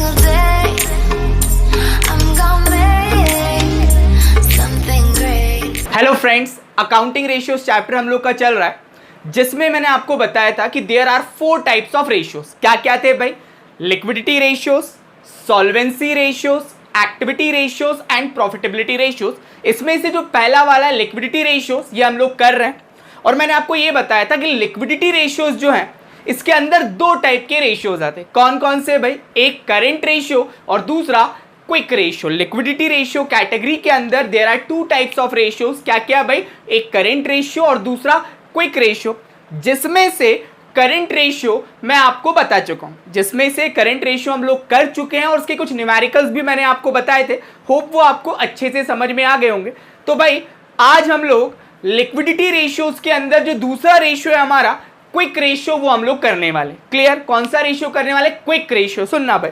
single day. I'm gonna make something great. Hello friends, accounting ratios chapter हम लोग का चल रहा है, जिसमें मैंने आपको बताया था कि there are 4 types of ratios. क्या क्या थे भाई? Liquidity ratios, solvency ratios, activity ratios and profitability ratios. इसमें से जो पहला वाला लिक्विडिटी रेशियोज ये हम लोग कर रहे हैं, और मैंने आपको ये बताया था कि लिक्विडिटी रेशियोज जो है इसके अंदर 2 टाइप के रेशियोज आते हैं। कौन कौन से भाई? एक करेंट रेशियो और दूसरा quick ratio. Liquidity ratio category के अंदर there are 2 types of ratios. क्या क्या भाई? एक करेंट रेशियो और दूसरा क्विक रेशियो, जिसमें से करंट रेशियो मैं आपको बता चुका हूं, जिसमें से करंट रेशियो हम लोग कर चुके हैं और उसके कुछ न्यूमेरिकल्स भी मैंने आपको बताए थे। होप वो आपको अच्छे से समझ में आ गए होंगे। तो भाई आज हम लोग लिक्विडिटी रेशियोज के अंदर जो दूसरा रेशियो है हमारा क्विक रेशियो, वो हम लोग करने वाले। क्लियर? कौन सा रेशियो करने वाले? Quick ratio. सुनना भाई,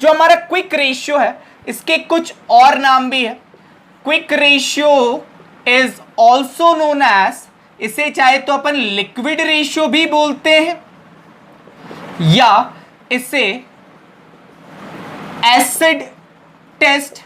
जो हमारा क्विक रेशियो है इसके कुछ और नाम भी है। Quick ratio is also known as, इसे चाहे तो अपन लिक्विड रेशियो भी बोलते हैं या इसे एसिड टेस्ट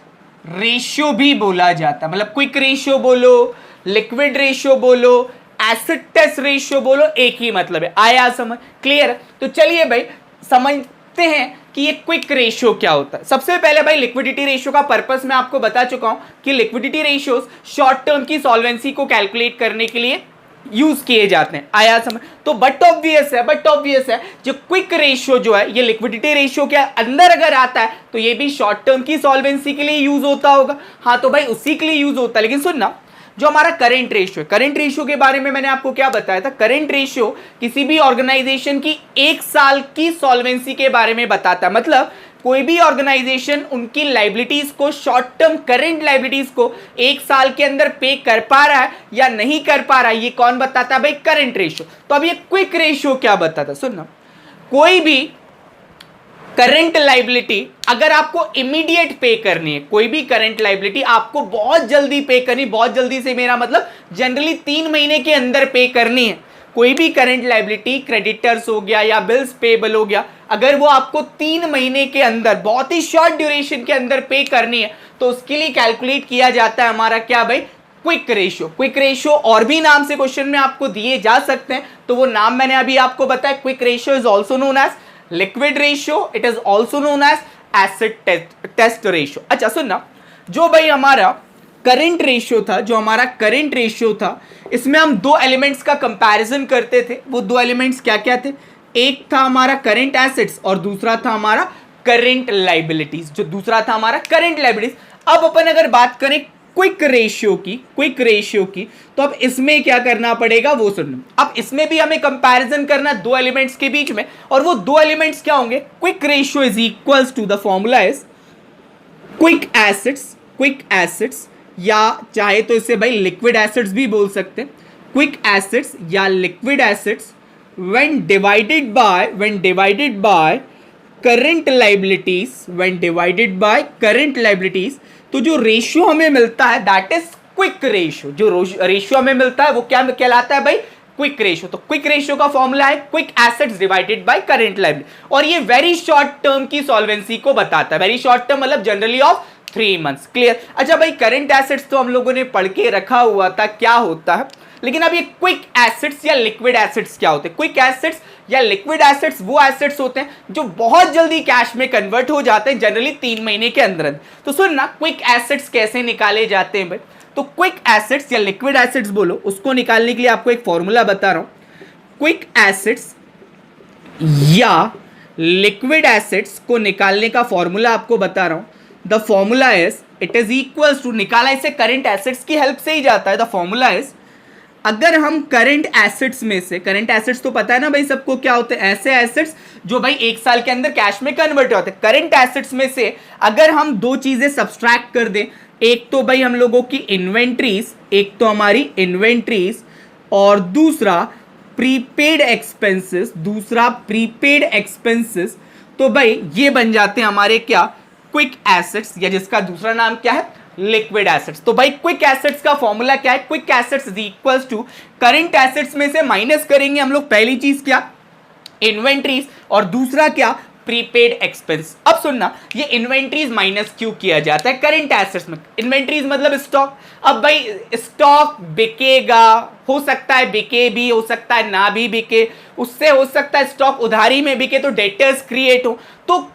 रेशियो भी बोला जाता है। मतलब क्विक रेशियो बोलो, लिक्विड रेशियो बोलो, एसिड टेस्ट रेशियो बोलो, एक ही मतलब है। आया समझ? क्लियर? तो चलिए भाई समझते हैं कि ये क्विक रेशियो क्या होता है। सबसे पहले भाई लिक्विडिटी रेशियो का पर्पस मैं आपको बता चुका हूं कि लिक्विडिटी रेशियोज शॉर्ट टर्म की सॉल्वेंसी को कैलकुलेट करने के लिए यूज किए जाते हैं। आया समझ? तो बट ऑब्वियस है जो क्विक रेशियो जो है ये लिक्विडिटी रेशियो के अंदर अगर आता है तो ये भी शॉर्ट टर्म की सॉल्वेंसी के लिए यूज होता होगा। हाँ तो भाई उसी के लिए यूज होता है। लेकिन सुनना, जो हमारा करंट रेशियो है, करंट रेशियो के बारे में मैंने आपको क्या बताया था? करंट रेशियो किसी भी ऑर्गेनाइजेशन की 1 साल की सॉल्वेंसी के बारे में बताता है। मतलब कोई भी ऑर्गेनाइजेशन उनकी लाइबिलिटीज को, शॉर्ट टर्म करंट लाइबिलिटीज को 1 साल के अंदर पे कर पा रहा है या नहीं कर पा रहा है, ये कौन बताता है भाई? Current ratio. तो अब ये क्विक रेशियो क्या बताता है? सुनना, कोई भी करंट लाइबिलिटी अगर आपको इमीडिएट पे करनी है, कोई भी करंट लाइबिलिटी आपको बहुत जल्दी पे करनी, बहुत जल्दी से मेरा मतलब जनरली 3 महीने के अंदर पे करनी है। कोई भी करंट लाइबिलिटी, क्रेडिटर्स हो गया या बिल्स पेबल हो गया, अगर वो आपको 3 महीने के अंदर, बहुत ही शॉर्ट ड्यूरेशन के अंदर पे करनी है, तो उसके लिए कैलकुलेट किया जाता है हमारा क्या भाई? Quick ratio. क्विक रेशियो और भी नाम से क्वेश्चन में आपको दिए जा सकते हैं, तो वो नाम मैंने अभी आपको बताया। Quick ratio is also known as liquid ratio, it is also known as acid test ratio. अच्छा सुनना, जो भाई हमारा करंट रेशियो था, जो हमारा करंट रेशियो था, इसमें हम 2 एलिमेंट्स का कंपैरिजन करते थे। वो 2 एलिमेंट्स क्या क्या थे? एक था हमारा करंट एसेट्स और दूसरा था हमारा करंट लाइबिलिटीज। जो दूसरा था हमारा करंट लाइबिलिटीज। अब अपन अगर बात करें क्विक रेशियो की, तो अब इसमें क्या करना पड़ेगा वो सुनना। अब इसमें भी हमें कंपैरिजन करना 2 एलिमेंट्स के बीच में, और वो 2 एलिमेंट्स क्या होंगे? Quick ratio is equals to the formula is quick assets या चाहे तो इसे भाई लिक्विड एसिड्स भी बोल सकते हैं। क्विक एसिड्स या liquid acids when divided by current liabilities, तो जो रेशियो हमें मिलता है दैट इज क्विक रेशियो। जो रेशियो हमें मिलता है वो क्या कहलाता है भाई? Quick ratio. तो क्विक रेशियो का फॉर्मूला है quick assets divided by current liability, और ये वेरी शॉर्ट टर्म की सॉल्वेंसी को बताता है। वेरी शॉर्ट टर्म मतलब जनरली ऑफ 3 मंथ्स। क्लियर? अच्छा भाई, करंट एसेट्स तो हम लोगों ने पढ़ के रखा हुआ था क्या होता है, लेकिन अब ये क्विक एसेट्स या लिक्विड एसेट्स क्या होते हैं? क्विक एसेट्स या लिक्विड एसेट्स वो एसेट्स होते हैं जो बहुत जल्दी कैश में कन्वर्ट हो जाते हैं, जनरली 3 महीने के अंदर। तो सुनना, क्विक एसेट्स कैसे निकाले जाते हैं भाई? तो क्विक एसेट्स या लिक्विड एसेट्स बोलो, उसको निकालने के लिए आपको एक फॉर्मूला बता रहा हूं। क्विक एसेट्स या लिक्विड एसेट्स को निकालने का फॉर्मूला आपको बता रहा हूं। The formula is, it is equals to, निकाला इसे करंट एसेट्स की हेल्प से ही जाता है। द फॉर्मूला इज, अगर हम करंट एसेट्स में से, करंट एसेट्स तो पता है ना भाई सबको क्या होते हैं? ऐसे एसेट्स जो भाई 1 साल के अंदर कैश में कन्वर्ट होते हैं। करंट एसेट्स में से अगर हम 2 चीजें सब्सट्रैक्ट कर दें, एक तो भाई हम लोगों की इन्वेंट्रीज, एक तो हमारी इन्वेंट्रीज, और दूसरा प्रीपेड एक्सपेंसेस, तो भाई ये बन जाते हैं हमारे क्या? क्विक एसेट्स, या जिसका दूसरा नाम क्या है? Liquid assets. तो भाई क्विक एसेट्स का फॉर्मूला क्या है? Quick assets is equals to, current assets में से माइनस करेंगे हम लोग पहली चीज क्या? इन्वेंट्रीज, और दूसरा क्या? Prepaid expense. अब सुनना, ये इन्वेंट्रीज माइनस क्यों किया जाता है करंट एसेट्स में? इन्वेंट्रीज मतलब स्टॉक। अब भाई स्टॉक बिकेगा, हो सकता है बिके भी, हो सकता है ना भी बिके, उससे हो सकता है स्टॉक उधारी में बिके तो डेटर्स क्रिएट हो। तो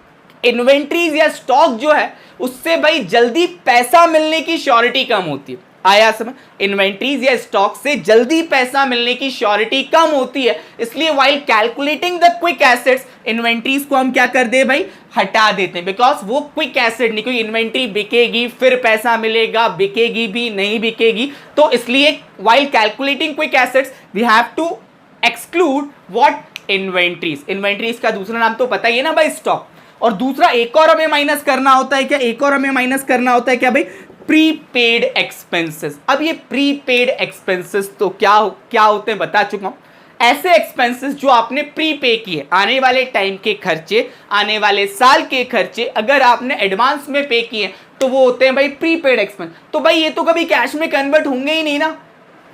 इन्वेंट्रीज या स्टॉक जो है उससे भाई जल्दी पैसा मिलने की श्योरिटी कम होती है। आया समझ? इन्वेंट्रीज या स्टॉक से जल्दी पैसा मिलने की श्योरिटी कम होती है, इसलिए while calculating the quick assets inventories को हम क्या कर दे भाई, हटा देते हैं, बिकॉज वो क्विक एसेट नहीं, क्योंकि इन्वेंट्री बिकेगी फिर पैसा मिलेगा, बिकेगी भी नहीं बिकेगी, तो इसलिए while calculating quick assets we have to exclude what, inventories. Inventories का दूसरा नाम तो पता ही है ना भाई, स्टॉक। और दूसरा एक और हमें माइनस करना होता है क्या, एक और हमें माइनस करना होता है क्या भाई, प्रीपेड एक्सपेंसेस। अब ये प्रीपेड एक्सपेंसेस तो क्या होते हैं बता चुका हूं, ऐसे एक्सपेंसेस जो आपने प्रीपे किए, आने वाले टाइम के खर्चे, आने वाले साल के खर्चे अगर आपने एडवांस में पे किए तो वो होते हैं भाई प्रीपेड एक्सपेंस। तो भाई ये तो कभी कैश में कन्वर्ट होंगे ही नहीं ना,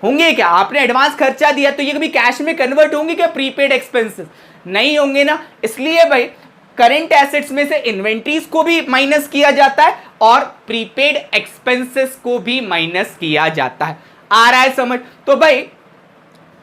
होंगे क्या? आपने एडवांस खर्चा दिया तो ये कभी कैश में कन्वर्ट होंगे क्या प्रीपेड एक्सपेंसेस? नहीं होंगे ना। इसलिए भाई करंट एसेट्स में से इन्वेंट्रीज को भी माइनस किया जाता है और प्रीपेड एक्सपेंसेस को भी माइनस किया जाता है। आ रहा है समझ? तो भाई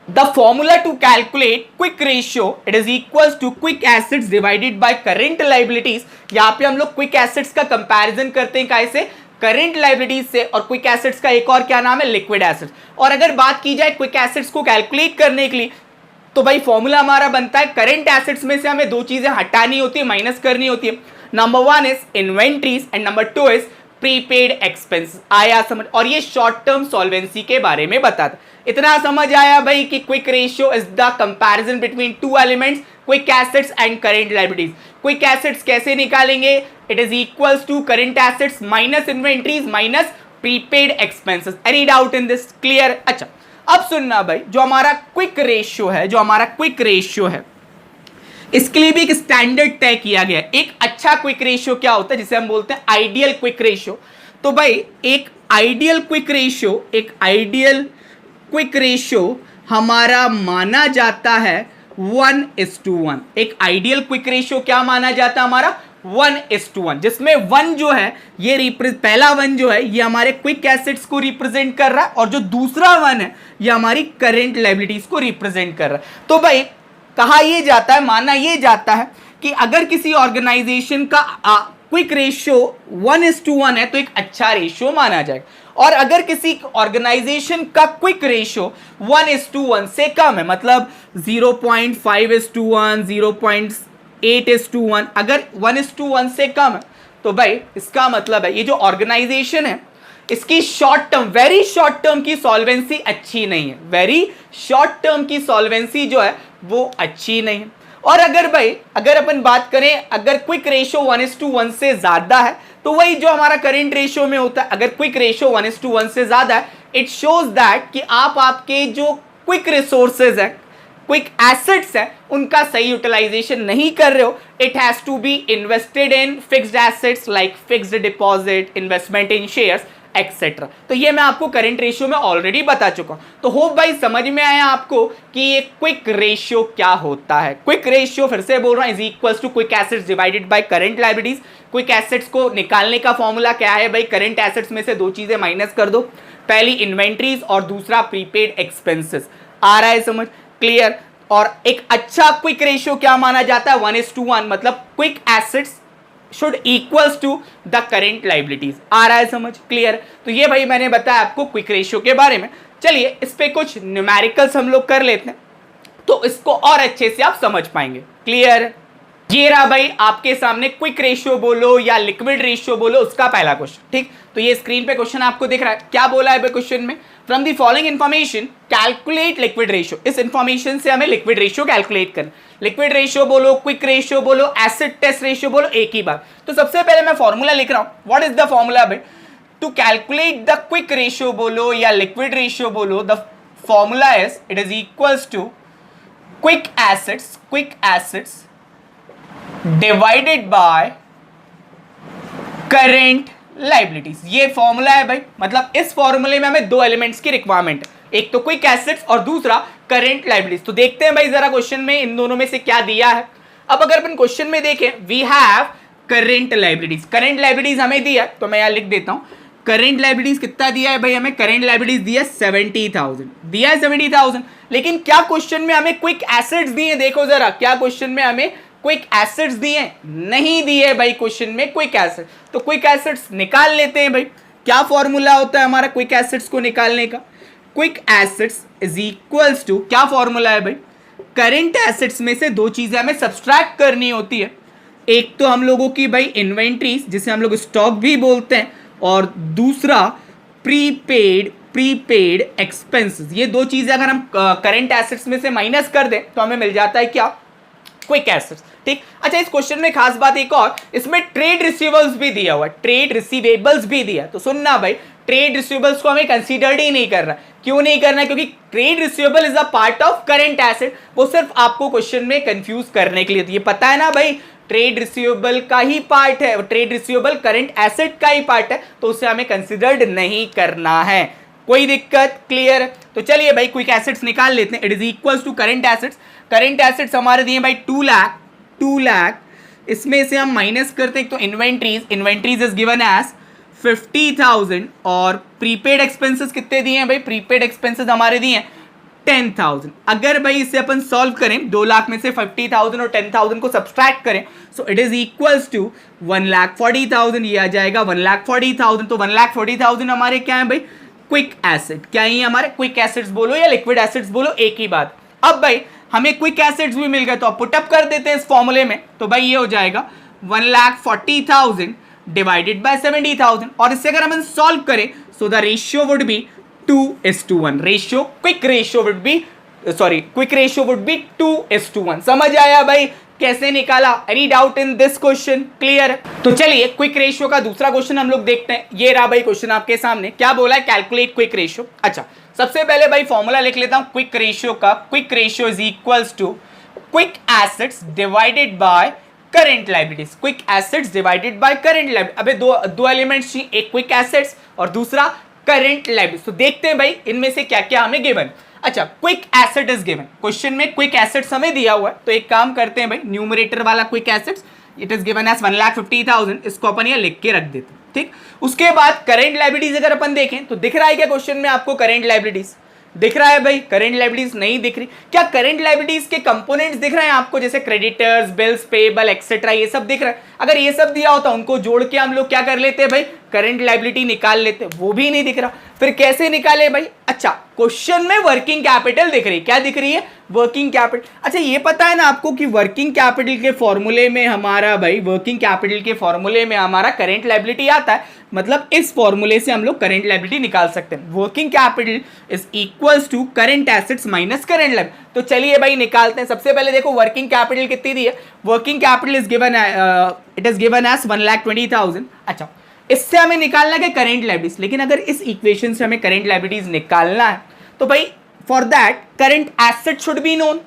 the formula to calculate quick ratio it is equals to quick assets divided by current liabilities. यहां पे हम लोग क्विक एसेट्स का कंपैरिजन करते हैं कैसे, करंट लायबिलिटीज से, और क्विक एसेट्स का एक और क्या नाम है, लिक्विड एसेट्स। और अगर बात की जाए क्विक एसेट्स को कैलकुलेट करने के लिए तो भाई फॉर्मूला हमारा बनता है, करंट एसेट्स में से हमें दो चीजें हटानी होती है, माइनस करनी होती है। Number one is inventories and number two is prepaid expense. आया समझ? और ये शॉर्ट टर्म सॉल्वेंसी के बारे में बताता। इतना समझ आया भाई कि quick ratio is the comparison between two elements, quick assets and current liabilities. Quick assets कैसे निकालेंगे, it is equals to current assets minus inventories minus prepaid expenses. Any doubt in this? Clear? अच्छा अब सुनना भाई, जो हमारा quick ratio है इसके लिए भी एक स्टैंडर्ड तय किया गया है। एक अच्छा क्विक रेशियो क्या होता है, जिसे हम बोलते हैं आइडियल क्विक रेशियो। तो भाई एक आइडियल क्विक रेशियो हमारा माना जाता है 1:1। एक आइडियल क्विक रेशियो क्या माना जाता है हमारा, 1:1, जिसमें 1 जो है ये पहला 1 जो है ये हमारे क्विक एसेट्स को रिप्रेजेंट कर रहा है, और जो दूसरा 1 है ये हमारी करंट लायबिलिटीज को रिप्रेजेंट कर रहा है। तो भाई कहा ये जाता है, माना ये जाता है कि अगर किसी ऑर्गेनाइजेशन का क्विक रेशियो 1:1 है तो एक अच्छा रेशियो माना जाएगा, और अगर किसी ऑर्गेनाइजेशन का क्विक रेशियो 1:1 से कम है, मतलब 0.5:1, 0.8:1, अगर 1:1 से कम है तो भाई इसका मतलब है ये जो ऑर्गेनाइजेशन है इसकी short term, very short term की सॉल्वेंसी अच्छी नहीं है, वेरी शॉर्ट टर्म की सॉल्वेंसी जो है वो अच्छी नहीं है। और अगर अपन बात करें, अगर क्विक रेशियो 1:1 से ज्यादा है तो वही जो हमारा करंट रेशियो में होता है, अगर क्विक रेशियो 1:1 से ज्यादा है, इट शोज दैट कि आपके जो क्विक रिसोर्सेज है, क्विक एसेट्स है, उनका सही यूटिलाइजेशन नहीं कर रहे हो। It has to be invested in fixed assets like fixed deposit, investment in shares etcetera. तो ये मैं आपको करंट रेशियो में ऑलरेडी बता चुका हूं। तो होप भाई समझ में आया आपको कि ये क्विक रेशियो क्या होता है। क्विक रेशियो फिर से बोल रहा हूं, is equals to quick assets divided by current liabilities. Quick assets को निकालने का फॉर्मूला क्या है भाई, करंट एसेट्स में से दो चीजें माइनस कर दो, पहली इन्वेंट्रीज और दूसरा प्रीपेड एक्सपेंसेस। आ रहा है समझ? क्लियर? और एक अच्छा क्विक रेशियो क्या माना जाता है, 1:1, मतलब quick assets should equals to the current liabilities. आ रहा है समझ? क्लियर? तो ये भाई मैंने बताया आपको क्विक रेशियो के बारे में। चलिए इस पे कुछ न्यूमेरिकल्स हम लोग कर लेते हैं तो इसको और अच्छे से आप समझ पाएंगे। क्लियर? ये रहा भाई आपके सामने, क्विक रेशियो बोलो या लिक्विड रेशियो बोलो, उसका पहला क्वेश्चन। ठीक, तो ये स्क्रीन पे क्वेश्चन आपको दिख रहा है। क्या बोला है भाई क्वेश्चन में, from the following information calculate liquid ratio. इस इंफॉर्मेशन से हमें लिक्विड रेशियो कैलकुलेट करना। लिक्विड रेशियो बोलो, क्विक रेशियो बोलो, एसिड टेस्ट रेशियो बोलो, एक ही बात। तो सबसे पहले मैं फॉर्मूला लिख रहा हूं। व्हाट इज द फॉर्मूला भाई to calculate the quick ratio बोलो या लिक्विड रेशियो बोलो, the formula is it is equals to quick acids divided by current liabilities. ये फॉर्मूला है भाई, मतलब इस फॉर्मूले में हमें दो एलिमेंट्स की रिक्वायरमेंट है, एक तो क्विक एसेट्स और दूसरा करंट लायबिलिटीज। तो देखते हैं भाई जरा क्वेश्चन में इन दोनों में से क्या दिया है। अब अगर अपन क्वेश्चन में देखें, we have current liabilities, current liabilities हमें दिया, तो मैं यहां लिख देता हूं करेंट लाइबिलिटीज कितना दिया है भाई, हमें करेंट लाइबिलिटीज दिया 70,000, दिया है 70,000, लेकिन क्या क्वेश्चन में हमें क्विक एसेट्स दिए, देखो जरा क्या क्वेश्चन में हमें क्विक एसेट्स दिए, नहीं दिए भाई क्वेश्चन में क्विक एसेट्स, तो क्विक एसेट्स निकाल लेते हैं भाई। क्या फॉर्मूला होता है हमारा क्विक एसेट्स को निकालने का, quick assets is equals to, क्या फॉर्मूला है भाई, करेंट एसेट्स में से दो चीजें हमें सब्सट्रैक्ट करनी होती है, एक तो हम लोगों की भाई इन्वेंट्रीज जिसे हम लोग स्टॉक भी बोलते हैं, और दूसरा प्रीपेड एक्सपेंसेस। ये दो चीजें अगर हम करेंट एसेट्स में से माइनस कर दें तो हमें मिल जाता है क्या, क्विक एसेट्स। ठीक, अच्छा इस क्वेश्चन में खास बात एक और, इसमें ट्रेड रिसीवेबल्स भी दिया हुआ है, ट्रेड रिसीवेबल्स भी दिया, तो सुनना भाई ट्रेड रिसीवेबल्स को हमें कंसीडर्ड ही नहीं करना। क्यों नहीं करना, क्योंकि trade receivable is a part of current asset, वो सिर्फ आपको क्वेश्चन में कंफ्यूज करने के लिए, तो ये पता है ना भाई ट्रेड रिसीवेबल का ही पार्ट है, ट्रेड रिसीवेबल करंट एसेट का ही पार्ट है, तो उसे हमें कंसीडर्ड नहीं करना है। कोई दिक्कत, क्लियर। तो चलिए भाई क्विक एसेट्स निकाल लेते हैं, it is equals to current assets, current assets हमारे दिए भाई 2 लाख, इसमें से हम माइनस करते हैं तो इन्वेंट्रीज इज गिवन एज 50,000, और प्रीपेड एक्सपेंसेस कितने दिए हैं भाई, प्रीपेड एक्सपेंसेस हमारे दिए हैं 10,000। अगर भाई इसे अपन सॉल्व करें, 2 लाख में से 50,000 और 10,000 को सब्सट्रैक्ट करें, so it is equals to 1,40,000, ये आ जाएगा 1,40,000। तो 1,40,000 हमारे क्या है भाई, क्विक एसेट। क्या ही हमारे क्विक एसेट्स बोलो या लिक्विड एसेट्स बोलो, एक ही बात। अब भाई हमें क्विक एसेट्स भी मिल गए, तो अब पुटअप कर देते हैं इस फॉर्मूले में, तो भाई ये हो जाएगा 1,40,000 डिवाइडेड बाय 70,000, और इससे अगर हम सॉल्व करें so the ratio would be 2:1 ratio, quick ratio would be 2:1। समझ आया भाई कैसे निकाला, any doubt in this question, clear. तो चलिए क्विक रेशियो का दूसरा क्वेश्चन हम लोग देखते हैं। ये रहा भाई क्वेश्चन आपके सामने, क्या बोला है, कैलकुलेट क्विक रेशियो। अच्छा सबसे पहले भाई फॉर्मूला लिख लेता हूं क्विक रेशियो का, quick ratio is equals to quick assets divided by current liabilities, quick assets divided by current liability. अबे दो एलिमेंट्स चाहिए, एक क्विक एसेट्स और दूसरा करंट लायबिलिटीज। तो देखते हैं भाई इनमें से क्या क्या हमें गिवन। अच्छा quick asset is given, question में क्विक एसेट्स हमें दिया हुआ है, तो एक काम करते हैं भाई न्यूमरेटर वाला quick assets it is given as 1,50,000, इसको अपन ये लिख के रख देते हैं। ठीक, उसके बाद करंट लायबिलिटीज अगर अपन देखें तो दिख रहा है क्या क्वेश्चन में आपको, करंट लायबिलिटीज दिख रहा है भाई, करंट लायबिलिटीज नहीं दिख रही क्या, करंट लायबिलिटीज के कंपोनेंट्स दिख रहे हैं आपको, जैसे क्रेडिटर्स, बिल्स पेबल एक्सेट्रा, ये सब दिख रहा है। अगर ये सब दिया होता उनको जोड़ के हम लोग क्या कर लेते हैं भाई, करंट लायबिलिटी निकाल लेते, वो भी नहीं दिख रहा, फिर कैसे निकाले भाई। अच्छा क्वेश्चन में वर्किंग कैपिटल दिख रही है, क्या दिख रही है, वर्किंग कैपिटल। अच्छा ये पता है ना आपको कि वर्किंग कैपिटल के फॉर्मूले में हमारा भाई, वर्किंग कैपिटल के फॉर्मूले में हमारा करंट लायबिलिटी आता है, मतलब इस फॉर्मूले से हम लोग करंट लायबिलिटी निकाल सकते हैं। Working capital is equals to current assets minus current liability. तो चलिए भाई निकालते हैं। सबसे पहले देखो वर्किंग कैपिटल कितनी दी है, working capital is given, it is given as 1,20,000। अच्छा इससे हमें निकालना है करंट लायबिलिटीज, लेकिन अगर इस इक्वेशन से हमें करंट लायबिलिटीज निकालना है तो भाई for that current asset should be known,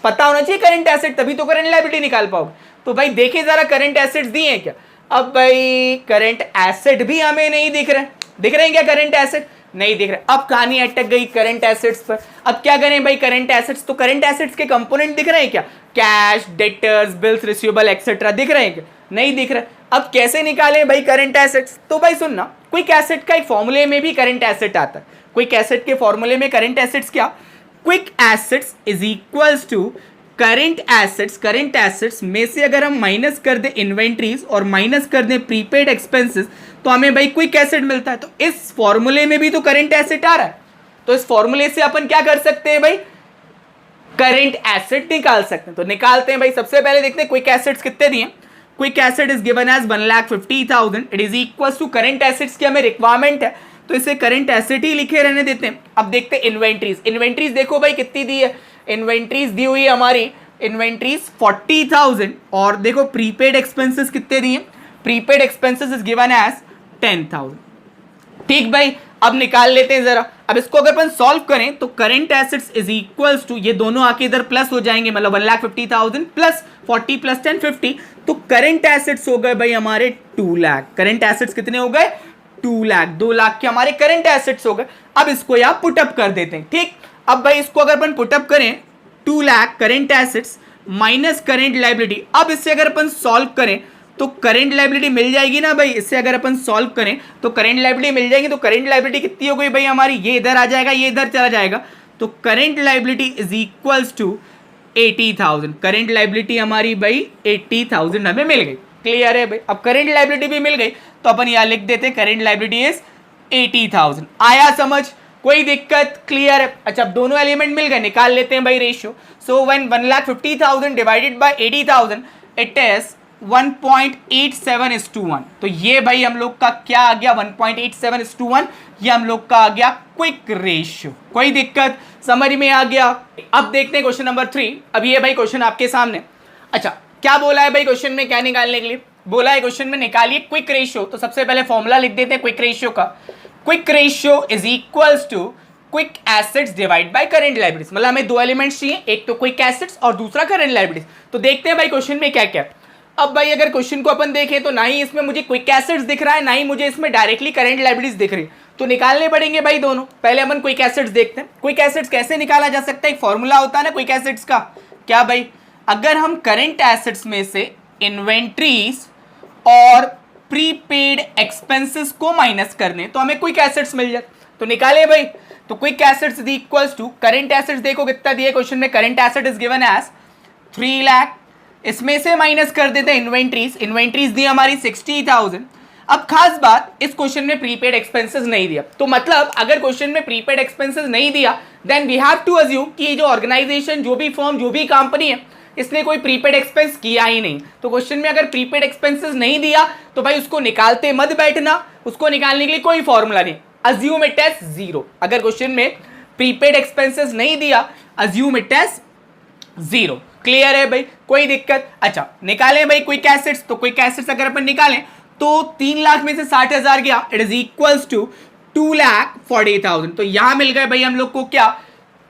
पता होना चाहिए करंट एसेट, तभी तो करंट लायबिलिटी निकाल पाओगे। तो भाई देखें जरा करंट एसेट्स दिए हैं क्या, अब भाई करंट एसेट भी हमें नहीं दिख रहे, दिख रहे हैं क्या करंट एसेट, नहीं दिख रहे। अब कहानी अटक गई करंट एसेट्स पर, अब क्या करें भाई, करंट एसेट्स, तो करंट एसेट्स के कंपोनेंट दिख रहे हैं क्या, cash, debtors, bills, receivable etcetera दिख रहे हैं क्या, नहीं दिख रहा। अब कैसे निकालें भाई करंट एसेट्स, तो भाई सुनना क्विक एसेट का एक फॉर्मूले में भी करंट एसेट आता है, क्विक एसेट के फॉर्मूले में करंट एसेट्स क्या, quick assets is equals to current assets, current assets में से अगर हम माइनस कर दें इन्वेंट्रीज और माइनस कर दें प्रीपेड एक्सपेंसेस तो हमें भाई क्विक एसेट मिलता है। तो इस फॉर्मूले में भी तो करंट एसेट आ रहा है, तो इस फॉर्मूले से अपन क्या कर सकते हैं भाई, करंट एसेट निकाल सकते हैं। तो निकालते हैं भाई, सबसे पहले देखते हैं क्विक एसेट्स कितने दिए। Quick asset is given as 1,50,000, it is equals to current assets की हमें रिक्वायरमेंट है तो इसे करंट एसेट ही लिखे रहने देते हैं। अब देखते हैं इन्वेंट्रीज, इन्वेंट्रीज देखो भाई कितनी दी है, इन्वेंट्रीज दी हुई है हमारी, इन्वेंट्रीज 40,000, और देखो प्रीपेड एक्सपेंसेस कितने दिए, prepaid expenses is given as 10,000। ठीक भाई अब निकाल लेते हैं जरा। अब इसको अगर अपन सॉल्व करें तो current assets is equals to, ये दोनों आके इधर प्लस हो जाएंगे, मतलब 1,50,000 प्लस 40 प्लस 10 50, तो करंट एसेट्स हो गए भाई हमारे 2 लाख। करंट एसेट्स कितने हो गए, 2 लाख, 2 लाख के हमारे करंट एसेट्स हो गए। अब इसको यहाँ पुटअप कर देते हैं। ठीक, अब भाई इसको अगर अपन पुटअप करें 2 lakh current assets minus current liability. अब इससे अगर अपन सॉल्व करें तो करेंट लाइबिलिटी मिल जाएगी ना भाई, इससे अगर अपन सॉल्व करें तो करेंट लाइबिलिटी मिल जाएगी। तो करेंट लाइबिलिटी कितनी हो गई भाई हमारी, ये इधर आ जाएगा, ये इधर चला जाएगा, तो current liability is equals to 80,000। Current liability हमारी भाई 80,000 हमें मिल गई। क्लियर है भाई। अब करेंट लाइबिलिटी भी मिल गई तो अपन यहाँ लिख देते हैं करेंट लाइबिलिटी इज 80,000। आया समझ, कोई दिक्कत? क्लियर है। अच्छा, अब दोनों एलिमेंट मिल गए, निकाल लेते हैं भाई ratio. So when 1,50,000 divided by 80,000 it is 1.87:1। तो ये भाई हम लोग का क्या आ गया, 1.87:1। ये हम लोग का आ गया क्विक रेशियो। कोई दिक्कत? समझ में आ गया। अब देखते हैं क्वेश्चन नंबर 3। अब ये भाई क्वेश्चन आपके सामने। अच्छा, क्या बोला है भाई क्वेश्चन में, क्या निकालने के लिए बोला है क्वेश्चन में, निकालिए क्विक रेशियो। तो सबसे पहले फॉर्मूला लिख देते हैं क्विक रेशियो का। Quick ratio is equals to quick assets divide by current liabilities. मतलब हमें दो एलिमेंट्स चाहिए, एक तो क्विक एसेट्स और दूसरा करंट लायबिलिटीज। तो देखते हैं भाई क्वेश्चन में क्या क्या। अब भाई अगर क्वेश्चन को अपन देखें तो ना ही इसमें मुझे क्विक एसेट्स दिख रहा है, ना ही मुझे इसमें डायरेक्टली करंट लायबिलिटीज दिख रही है, तो निकालने पड़ेंगे भाई दोनों। पहले अपन क्विक एसेट्स देखते हैं। क्विक एसेट्स कैसे निकाला जा सकता है, एक फॉर्मूला होता है ना क्विक एसेट्स का। क्या भाई, अगर हम करंट एसेट्स में से इन्वेंट्रीज और प्रीपेड एक्सपेंसेस को माइनस करने तो हमें क्विक एसेट्स मिल जाए। तो निकाले भाई, तो quick assets is equals to current assets. देखो कितना दिया क्वेश्चन में, current asset is given as 3 lakh. इसमें से माइनस कर देते हैं इन्वेंट्रीज। इन्वेंट्रीज दी हमारी 60,000। अब खास बात, इस क्वेश्चन में प्रीपेड एक्सपेंसेस नहीं दिया, तो मतलब अगर क्वेश्चन में प्रीपेड एक्सपेंसेस नहीं दिया then we have to assume कि जो ऑर्गेनाइजेशन, जो भी फर्म, जो भी कंपनी है, इसने कोई प्रीपेड एक्सपेंस किया ही नहीं। तो क्वेश्चन में अगर प्रीपेड एक्सपेंसेस नहीं दिया तो भाई उसको निकालते मत बैठना, उसको निकालने के लिए कोई फॉर्मूला नहीं, अज्यूम इट एज 0। अगर क्वेश्चन में प्रीपेड एक्सपेंसेस नहीं दिया, अज्यूम इट एज 0। क्लियर है भाई, कोई दिक्कत? अच्छा, निकालें भाई क्विक एसेट्स। तो क्विक एसेट्स अगर अपन निकालें तो 3 लाख में से 60,000 गया, इट इज इक्वल्स टू 2,40,000। तो यहां मिल गए भाई हम लोग को क्या,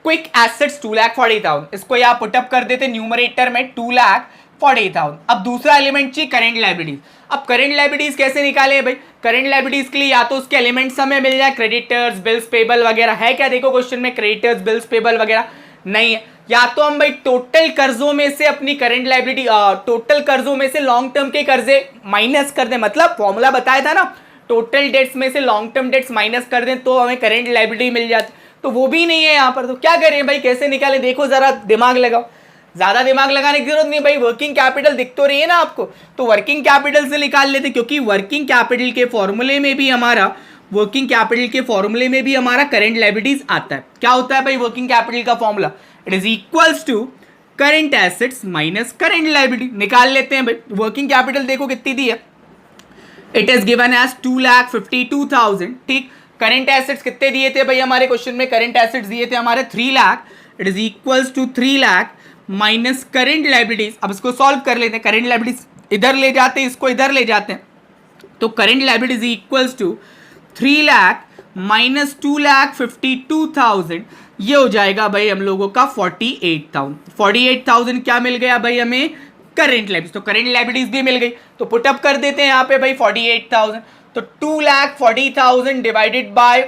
क्विक एसेट्स 2,40,000। इसको यहां पुटअप कर देते न्यूमरेटर में 2,40,000। अब दूसरा एलिमेंट चाहिए करंट लायबिलिटीज। अब करंट लायबिलिटीज कैसे निकाले भाई, करंट लायबिलिटीज के लिए या तो उसके एलिमेंट्स हमें मिल जाए, क्रेडिटर्स, बिल्स पेबल वगैरह है क्या? देखो क्वेश्चन में क्रेडिटर्स, बिल्स पेबल वगैरह नहीं है। या तो हम भाई टोटल कर्जों में से अपनी करंट लायबिलिटी, टोटल कर्जों में से लॉन्ग टर्म के कर्जे माइनस कर दें, मतलब फॉर्मूला बताया था ना, टोटल डेट्स में से लॉन्ग टर्म डेट्स माइनस कर दें तो हमें करंट लायबिलिटी मिल जाती। तो वो भी नहीं है यहाँ पर, तो क्या करें भाई, कैसे निकालें? देखो जरा दिमाग लगाओ, ज्यादा दिमाग लगाने की जरूरत नहीं भाई, वर्किंग कैपिटल दिख तो रही है ना आपको, तो वर्किंग कैपिटल से निकाल लेते, क्योंकि वर्किंग कैपिटल के फॉर्मूले में भी हमारा, वर्किंग कैपिटल के फॉर्मूले में भी हमारा करंट लायबिलिटीज आता है। क्या होता है भाई वर्किंग कैपिटल का formula, it is equals to current assets minus current liability. निकाल लेते हैं भाई। वर्किंग कैपिटल देखो कितनी दी है, इट इज गिवन एज 2,52,000। ठीक, करंट एसेट्स कितने दिए थे भाई हमारे क्वेश्चन में, करंट एसेट्स दिए थे हमारे 3 lakh. It is equals to 3 lakh minus current liabilities. अब इसको सॉल्व कर लेते हैं, करंट लायबिलिटीज इधर ले जाते हैं, इसको इधर ले जाते हैं, तो current liabilities equals to 3 lakh minus 2,52,000, ये हो जाएगा भाई हम लोगों का 48,000। 48,000 क्या मिल गया भाई हमें, करंट लायबिलिटीज। तो करंट लायबिलिटीज भी मिल गई, तो पुटअप कर देते हैं यहाँ पे भाई 48,000। तो 2,40,000 डिवाइडेड बाय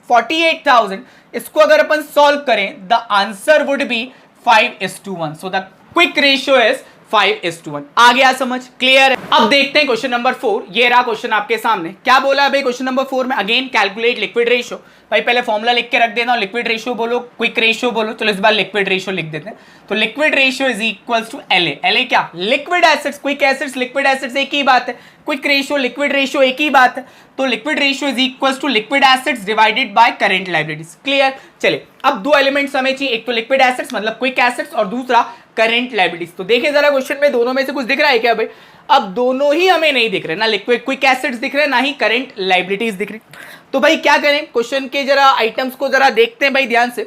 48,000, इसको अगर अपन सॉल्व करें the answer would be 5:1। So the quick ratio is 5:1। आ गया समझ, क्लियर है? अब देखते हैं क्वेश्चन नंबर 4। ये रहा क्वेश्चन आपके सामने। क्या बोला है भाई क्वेश्चन नंबर 4 में, अगेन कैलकुलेट लिक्विड रेशियो। भाई पहले फॉर्मूला लिख के रख देना, लिक्विड रेशियो बोलो, क्विक रेशियो बोलो, चलो इस बार लिक्विड रेशियो लिख देते हैं। तो liquid ratio is equals to LA। LA क्या, liquid assets, quick assets, liquid assets एक ही बात है, क्विक रेशियो, लिक्विड रेशियो एक ही बात है। तो liquid ratio is equals to liquid assets divided by current liabilities. Clear? चले, अब दो एलिमेंट्स हमें चाहिए, एक तो लिक्विड एसेट्स मतलब क्विक एसेट्स और दूसरा करंट लायबिलिटीज। तो देखिए जरा क्वेश्चन में दोनों में से कुछ दिख रहा है क्या भाई? अब दोनों ही हमें नहीं दिख रहे, ना लिक्विड क्विक एसेट्स दिख रहे ना ही करंट लायबिलिटीज दिख रही। तो भाई क्या करें, क्वेश्चन के जरा आइटम्स को जरा देखते हैं भाई ध्यान से।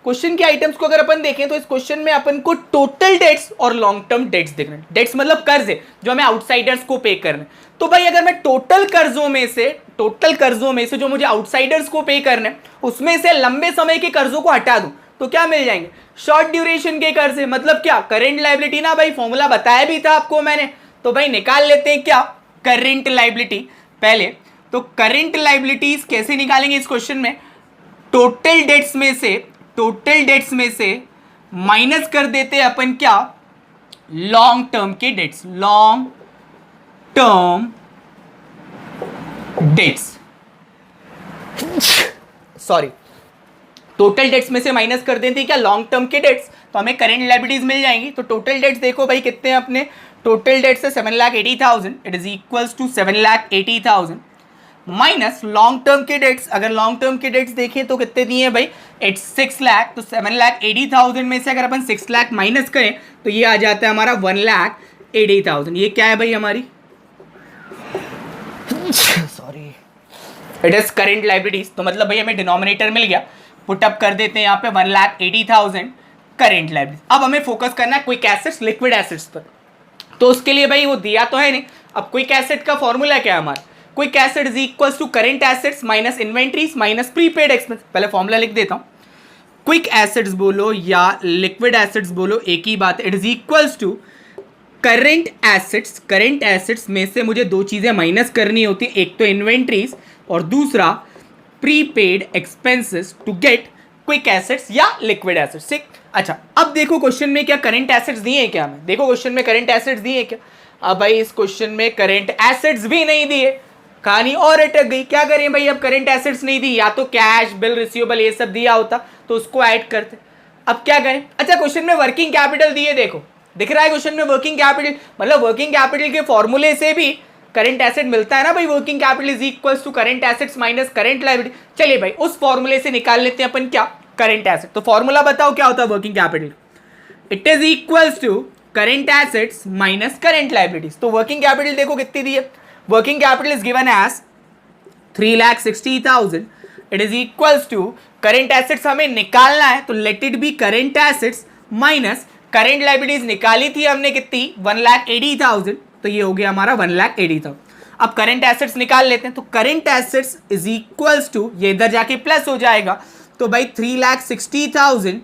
क्वेश्चन के आइटम्स को अगर अपन देखें तो इस क्वेश्चन में अपन को टोटल डेट्स और लॉन्ग टर्म डेट्स दिख रहे हैं। डेट्स मतलब कर्ज है जो हमें आउटसाइडर्स को पे करने। तो भाई अगर मैं टोटल कर्जों में से जो मुझे आउटसाइडर्स को पे करने, उसमें से लंबे समय के कर्जों को हटा दूं तो क्या मिल जाएंगे, शॉर्ट ड्यूरेशन के कर्ज है। मतलब क्या, करंट लायबिलिटी ना भाई, फॉर्मूला बताया भी था आपको मैंने। तो भाई निकाल लेते हैं क्या, करंट लायबिलिटी पहले। तो करंट लायबिलिटीज कैसे निकालेंगे इस क्वेश्चन में, टोटल डेट्स में से माइनस कर देते हैं अपन क्या, लॉन्ग टर्म के debts, long term debts, sorry, total debts में से माइनस कर देते हैं क्या लॉन्ग टर्म के डेट्स, तो हमें करेंट लायबिलिटीज मिल जाएंगी। तो टोटल डेट्स देखो भाई कितने हैं अपने, टोटल डेट्स है 7,80,000, it is equals to 7,80,000 minus long term के डेट्स, अगर लॉन्ग टर्म के डेट्स देखें तो कितने दिए हैं भाई, इट्स 6 लाख, तो 7,80,000 में से अगर अपन 6 लाख माइनस करें तो ये आ जाता है हमारा 1,80,000। ये क्या है भाई हमारी, sorry, it is current liabilities. तो मतलब भाई हमें डिनोमिनेटर मिल गया, पुट अप कर देते हैं यहाँ पे 1,80,000 करेंट लायबिलिटीज। अब हमें फोकस करना है क्विक एसेट्स, लिक्विड एसेट्स पर। तो उसके लिए भाई वो दिया तो है नहीं, अब क्विक एसेट का फॉर्मूला क्या है हमारा, quick asset is equals to current assets minus inventories minus prepaid expense. पहले फॉर्मूला लिख देता हूँ, क्विक एसेट्स बोलो या लिक्विड एसेट्स बोलो एक ही बात है, it is equals to current assets, current assets में से मुझे दो चीजें माइनस करनी होती है, एक तो इन्वेंट्रीज और दूसरा prepaid expenses to get quick assets या लिक्विड एसेट्स। ठीक, अच्छा अब देखो क्वेश्चन में क्या करंट एसेट्स दिए हैं क्या, हमें देखो क्वेश्चन में करंट एसेट्स दिए हैं क्या। अब भाई इस क्वेश्चन में करंट एसेट्स भी नहीं दिए, कहानी और अटक गई। क्या करें भाई, अब करंट एसेट्स नहीं दी, या तो कैश बिल रिसीवेबल ये सब दिया होता तो उसको ऐड करते, अब क्या करें। अच्छा क्वेश्चन में वर्किंग कैपिटल दिए, देखो दिख रहा है क्वेश्चन में वर्किंग कैपिटल, मतलब वर्किंग कैपिटल के फॉर्मूले से भी करंट एसेट मिलता है ना भाई, working capital is equals to current assets minus current liability. चलिए भाई उस फॉर्मूले से निकाल लेते हैं अपन क्या, करंट एसेट। तो फॉर्मूला बताओ क्या होता है working capital, it is equals to current assets minus current liabilities. तो वर्किंग कैपिटल देखो कितनी दी है, working capital is given as 3,60,000, it is equals to current assets हमें निकालना है तो let it be current assets minus current liabilities निकाली थी हमने कितनी 1,80,000, तो ये हो गया हमारा 1,80,000। अब करंट एसेट्स निकाल लेते हैं, तो current assets is equals to, ये इधर जाके प्लस हो जाएगा, तो भाई 3,60,000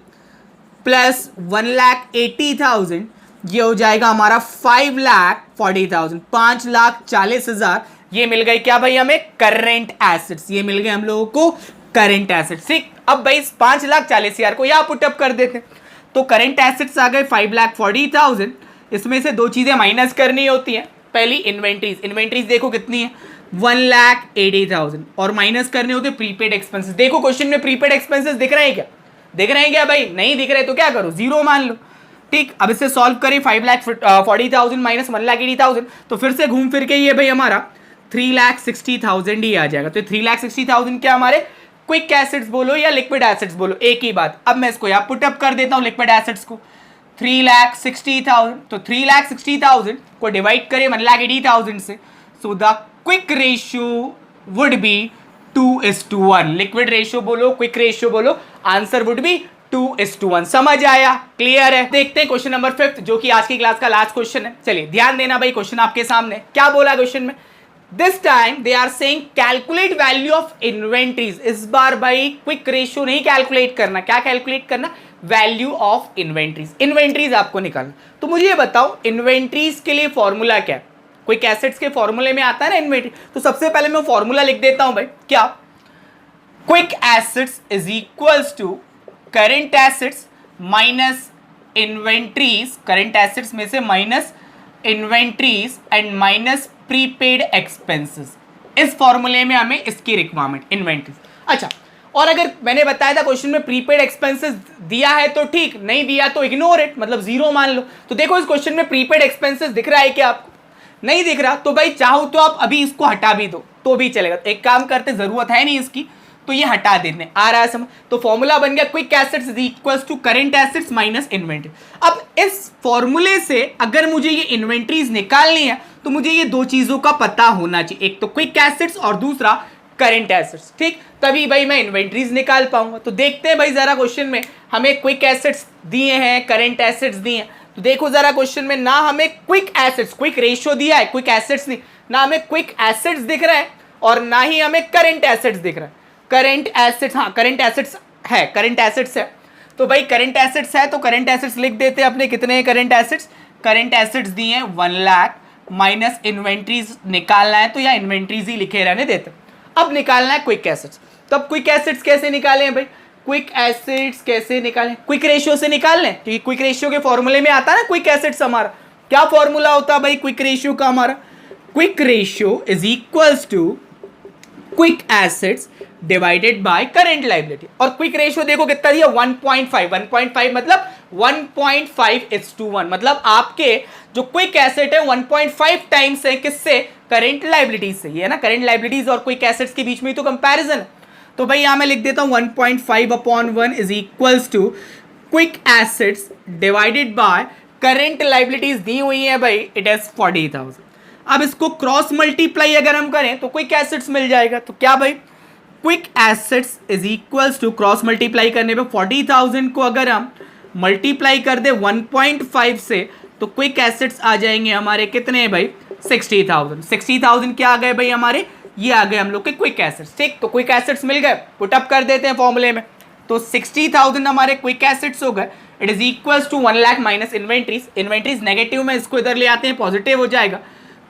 प्लस 1,80,000 ये हो जाएगा हमारा 5,40,000, 5,40,000। ये मिल गए क्या भाई हमें करंट एसेट्स, ये मिल गए हम लोगों को करंट एसेट्स। ठीक, अब भाई 5,40,000 को यहाँ पुटअप कर देते हैं, तो करंट एसेट्स आ गए 5,40,000, इसमें से दो चीजें माइनस करनी होती हैं, पहली इन्वेंट्रीज, इन्वेंट्रीज देखो कितनी है 1,80,000 और माइनस करने होते प्रीपेड एक्सपेंसेस। देखो क्वेश्चन में प्रीपेड एक्सपेंसेस दिख रहे हैं क्या, दिख रहे हैं क्या भाई, नहीं दिख रहे तो क्या करो जीरो मान लो। ठीक, अब इसे सॉल्व करें 5,40,000 माइनस 1,80,000, तो फिर से घूम फिर के ये भाई हमारा 3,60,000 ही आ जाएगा। तो 3,60,000 क्या हमारे क्विक एसेट्स बोलो या लिक्विड एसेट्स बोलो एक ही बात। अब मैं इसको यहाँ पुटअप कर देता हूँ लिक्विड एसेट्स को, 3,60,000, तो 3,60,000 को डिवाइड करें 1,80,000 से, so the quick ratio would be 2:1। Liquid ratio बोलो क्विक रेशियो बोलो, आंसर वुड बी 2:1। समझ आया, क्लियर है। देखते हैं क्वेश्चन नंबर 5 जो कि आज की क्लास का लास्ट क्वेश्चन है। चलिए ध्यान देना भाई, क्वेश्चन आपके सामने क्या बोला क्वेश्चन में, this time they are saying calculate value of inventories. इस बार भाई क्विक रेशियो नहीं कैलकुलेट करना, क्या कैलकुलेट करना, वैल्यू ऑफ इन्वेंट्रीज। इन्वेंट्रीज आपको निकालना, तो मुझे ये बताओ इन्वेंट्रीज के लिए फॉर्मूला क्या है, क्विक एसेट्स के फॉर्मूले में आता है ना इन्वेंट्री। तो सबसे पहले मैं फॉर्मूला लिख देता हूं भाई, क्या, quick assets is equals to current assets minus inventories, current assets में से minus inventories and minus prepaid expenses. इस फॉर्मूले में हमें इसकी रिक्वायरमेंट इन्वेंट्रीज। अच्छा, और अगर मैंने बताया था क्वेश्चन में प्रीपेड एक्सपेंसेस दिया है तो ठीक, नहीं दिया तो इग्नोर इट, मतलब जीरो मान लो। तो देखो इस क्वेश्चन में प्रीपेड एक्सपेंसेस दिख रहा है क्या आपको, नहीं दिख रहा, तो भाई चाहो तो आप अभी इसको हटा भी दो तो भी चलेगा। एक काम करते, जरूरत है नहीं इसकी तो ये हटा देते, आ रहा है समझ। तो फॉर्मूला बन गया quick assets is equals to current assets minus inventory. अब इस फॉर्मूले से अगर मुझे ये इन्वेंट्रीज निकालनी है तो मुझे ये दो चीजों का पता होना चाहिए, एक तो क्विक एसेट्स और दूसरा करंट एसेट्स। ठीक, तभी भाई मैं इन्वेंट्रीज निकाल पाऊंगा। तो देखते हैं भाई जरा क्वेश्चन में हमें क्विक एसेट्स दिए हैं, करंट एसेट्स दिए हैं। तो देखो जरा क्वेश्चन में ना हमें क्विक एसेट्स, क्विक रेशियो दिया है, क्विक एसेट्स नहीं, ना हमें क्विक एसेट्स दिख रहा है और ना ही हमें करंट एसेट्स दिख रहा है। करंट एसेट्स, हाँ करंट एसेट्स है, करंट एसेट्स है, तो भाई करंट एसेट्स है तो करंट एसेट्स लिख देते हैं अपने। कितने हैं करंट एसेट्स, करंट एसेट्स दिए हैं 1 लाख माइनस इन्वेंट्रीज निकालना है तो या इन्वेंट्रीज ही लिखे रहने देते। अब निकालना है क्विक एसेट्स, तो अब क्विक एसेट्स कैसे निकालें भाई, क्विक एसिड्स कैसे निकालें, क्विक रेशियो से निकाल लें, क्योंकि क्विक रेशियो के फॉर्मूले में आता है ना क्विक एसिड्स हमारा। क्या फॉर्मूला होता है भाई क्विक रेशियो का हमारा? Quick ratio is equals to quick acids divided by current liability. और क्विक रेशियो देखो कितना दिया, 1.5। 1.5 मतलब 1.5:1, मतलब आपके जो क्विक एसेट है 1.5 टाइम्स है किससे? करंट लायबिलिटीज से। ये है ना, करंट लायबिलिटीज और क्विक एसेट्स के बीच में तो कंपैरिजन है। तो भाई यहां मैं लिख देता हूं 1.5/1 is equals to quick assets divided by current liabilities दी हुई है भाई, इट इज 40,000। अब इसको क्रॉस मल्टीप्लाई अगर हम करें तो क्विक एसेट्स मिल जाएगा। तो क्या भाई, quick assets is equals to, cross multiply करने पे 40,000 को अगर हम मल्टीप्लाई कर दे 1.5 से तो क्विक एसेट्स आ जाएंगे हमारे कितने हैं भाई? 60,000। 60,000 क्या आ गए भाई हमारे? ये आ गए हम लोग के क्विक एसेट्स। ठीक, तो क्विक एसेट्स मिल गए, पुटअप कर देते हैं फॉर्मूले में। तो 60,000 हमारे क्विक एसेट्स हो गए। It is equals to 1 lakh minus inventories. Inventories negative में, इसको इधर ले आते हैं, पॉजिटिव हो जाएगा।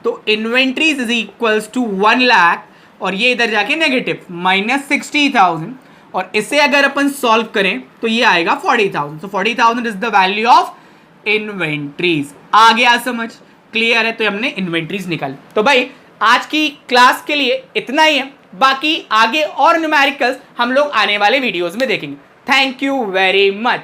तो inventories is equals to 1 lakh और ये इधर जाके नेगेटिव माइनस 60,000, और इसे अगर अपन सॉल्व करें तो ये आएगा 40,000। तो 40,000 is the value of inventories. आ गया समझ? क्लियर है? तो हमने इन्वेंट्रीज निकाली। तो भाई आज की क्लास के लिए इतना ही है, बाकी आगे और न्यूमेरिकल्स हम लोग आने वाले वीडियोस में देखेंगे। Thank you very much.